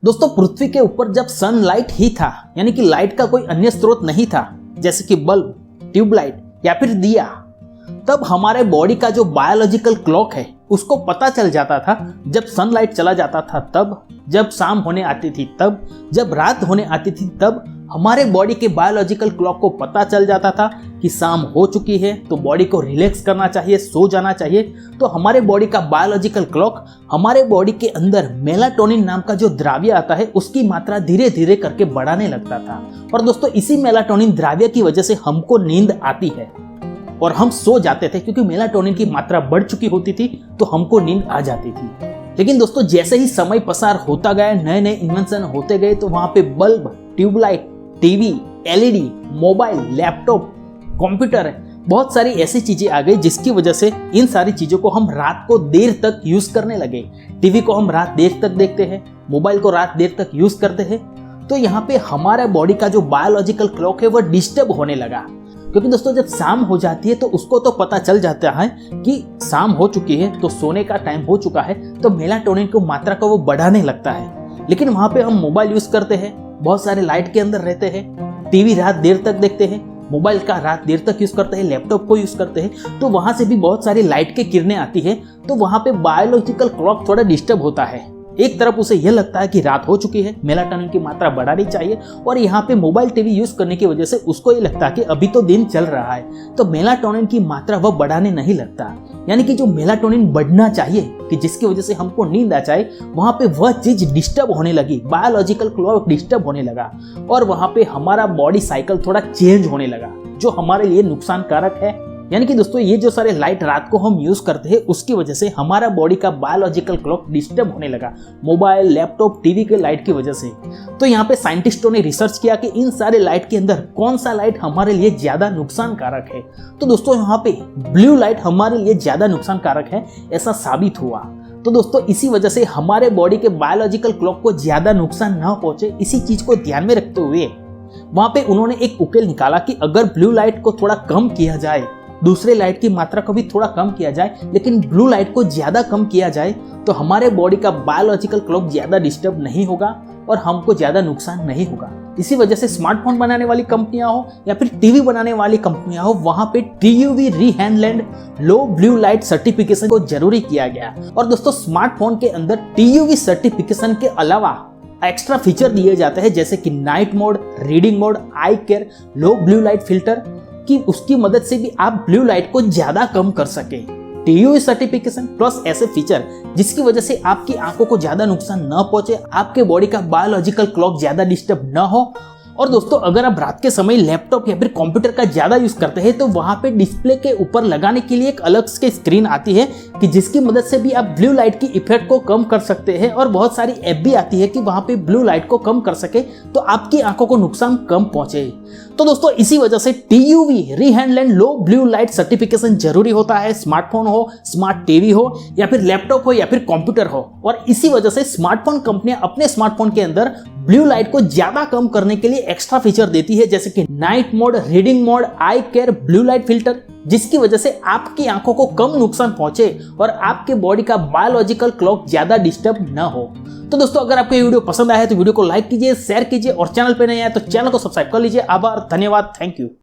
दोस्तों पृथ्वी के ऊपर जब सनलाइट ही था, यानी कि लाइट का कोई अन्य स्रोत नहीं था जैसे कि बल्ब, ट्यूबलाइट या फिर दिया, तब हमारे बॉडी का जो बायोलॉजिकल क्लॉक है उसको पता चल जाता था। जब सनलाइट चला जाता था तब, जब शाम होने आती थी तब, जब रात होने आती थी तब हमारे बॉडी के बायोलॉजिकल क्लॉक को पता चल जाता था कि शाम हो चुकी है तो बॉडी को रिलैक्स करना चाहिए, सो जाना चाहिए। तो हमारे बॉडी का बायोलॉजिकल क्लॉक हमारे बॉडी के अंदर मेलाटोनिन नाम का जो द्रव्य आता है उसकी मात्रा धीरे धीरे करके बढ़ाने लगता था। और दोस्तों इसी मेलाटोनिन द्रव्य की वजह से हमको नींद आती है और हम सो जाते थे, क्योंकि मेलाटोनिन की मात्रा बढ़ चुकी होती थी तो हमको नींद आ जाती थी। लेकिन दोस्तों जैसे ही समय पसार होता गया, नए नए इन्वेंशन होते गए, तो वहां पे bulb, tube light, TV, LED, mobile, laptop, computer, बहुत सारी ऐसी चीजें आ गई जिसकी वजह से इन सारी चीजों को हम रात को देर तक यूज करने लगे। टीवी को हम रात देर तक देखते हैं, मोबाइल को रात देर तक यूज करते हैं। तो यहाँ पे हमारा बॉडी का जो बायोलॉजिकल क्लॉक है वो डिस्टर्ब होने लगा। क्योंकि दोस्तों जब शाम हो जाती है तो उसको तो पता चल जाता है कि शाम हो चुकी है तो सोने का टाइम हो चुका है, तो मेलाटोनिन की मात्रा को वो बढ़ाने लगता है। लेकिन वहां पे हम मोबाइल यूज करते हैं, बहुत सारे लाइट के अंदर रहते हैं, टीवी रात देर तक देखते हैं, मोबाइल का रात देर तक यूज करते हैं, लैपटॉप को यूज करते हैं, तो वहां से भी बहुत सारी लाइट की किरणें आती है। तो वहां पे बायोलॉजिकल क्लॉक थोड़ा डिस्टर्ब होता है। एक तरफ उसे यह लगता है कि रात हो चुकी है, मेलाटोनिन की मात्रा बढ़ानी चाहिए, और यहाँ पे मोबाइल टीवी यूज करने की वजह से उसको ये लगता है कि अभी तो दिन चल रहा है, तो मेलाटोनिन की मात्रा वह बढ़ाने नहीं लगता। यानी कि जो मेलाटोनिन बढ़ना चाहिए कि जिसकी वजह से हमको नींद आ जाए, वहां पे वह चीज डिस्टर्ब होने लगी, बायोलॉजिकल क्लॉक डिस्टर्ब होने लगा, और वहां पे हमारा बॉडी साइकिल थोड़ा चेंज होने लगा, जो हमारे लिए नुकसानकारक है। यानी कि दोस्तों ये जो सारे लाइट रात को हम यूज करते हैं उसकी वजह से हमारा बॉडी का बायोलॉजिकल क्लॉक डिस्टर्ब होने लगा, मोबाइल, लैपटॉप, टीवी के लाइट की वजह से। तो यहाँ पे साइंटिस्टों ने रिसर्च किया कि इन सारे लाइट के अंदर कौन सा लाइट हमारे लिए ज्यादा नुकसानकारक है। तो दोस्तों यहाँ पे ब्लू लाइट हमारे लिए ज्यादा नुकसानकारक है, ऐसा साबित हुआ। तो दोस्तों इसी वजह से हमारे बॉडी के बायोलॉजिकल क्लॉक को ज्यादा नुकसान न पहुंचे, इसी चीज को ध्यान में रखते हुए वहां पे उन्होंने एक उकेल निकाला कि अगर ब्लू लाइट को थोड़ा कम किया जाए, दूसरे लाइट की मात्रा को भी थोड़ा कम किया जाए, लेकिन ब्लू लाइट को ज्यादा कम किया जाए, तो हमारे बॉडी का बायोलॉजिकल क्लॉक ज्यादा डिस्टर्ब नहीं होगा और हमको ज्यादा नुकसान नहीं होगा। इसी वजह से स्मार्टफोन बनाने वाली कंपनियां हो या फिर टीवी बनाने वाली कंपनियां हो, वहां पे TUV रीहैंडलैंड लो ब्लू लाइट सर्टिफिकेशन को जरूरी किया गया। और दोस्तों स्मार्टफोन के अंदर TUV सर्टिफिकेशन के अलावा एक्स्ट्रा फीचर दिए जाते हैं, जैसे कि नाइट मोड, रीडिंग मोड, आई केयर, लो ब्लू लाइट फिल्टर, कि उसकी मदद से भी आप ब्लू लाइट को ज्यादा कम कर सके। TUV सर्टिफिकेशन प्लस ऐसे फीचर जिसकी वजह से आपकी आंखों को ज्यादा नुकसान न पहुंचे, आपके बॉडी का बायोलॉजिकल क्लॉक ज्यादा डिस्टर्ब न हो। और दोस्तों अगर आप रात के समय लैपटॉप या फिर कंप्यूटर का ज्यादा यूज करते हैं तो वहां पे डिस्प्ले के ऊपर लगाने के लिए एक अलग से स्क्रीन आती है कि जिसकी मदद से भी आप ब्लू लाइट की इफेक्ट को कम कर सकते हैं, और बहुत सारी ऐप भी आती है कि वहां पे ब्लू लाइट को कम कर सके तो आपकी आंखों को नुकसान कम पहुंचे। तो दोस्तों इसी वजह से TUV रीहैंडलैंड लो ब्लू लाइट सर्टिफिकेशन जरूरी होता है, स्मार्टफोन हो, स्मार्ट टीवी हो या फिर लैपटॉप हो या फिर कंप्यूटर हो। और इसी वजह से स्मार्टफोन कंपनियां अपने स्मार्टफोन के अंदर ब्लू लाइट को ज्यादा कम करने के लिए एक्स्ट्रा फीचर देती है, जैसे कि नाइट मोड, रीडिंग मोड, आई केयर, ब्लू लाइट फिल्टर, जिसकी वजह से आपकी आंखों को कम नुकसान पहुंचे और आपके बॉडी का बायोलॉजिकल क्लॉक ज्यादा डिस्टर्ब न हो। तो दोस्तों अगर आपको ये वीडियो पसंद आया है तो वीडियो को लाइक कीजिए, शेयर कीजिए, और चैनल पे नए आए तो चैनल को सब्सक्राइब कर लीजिए। आभार, धन्यवाद, थैंक यू।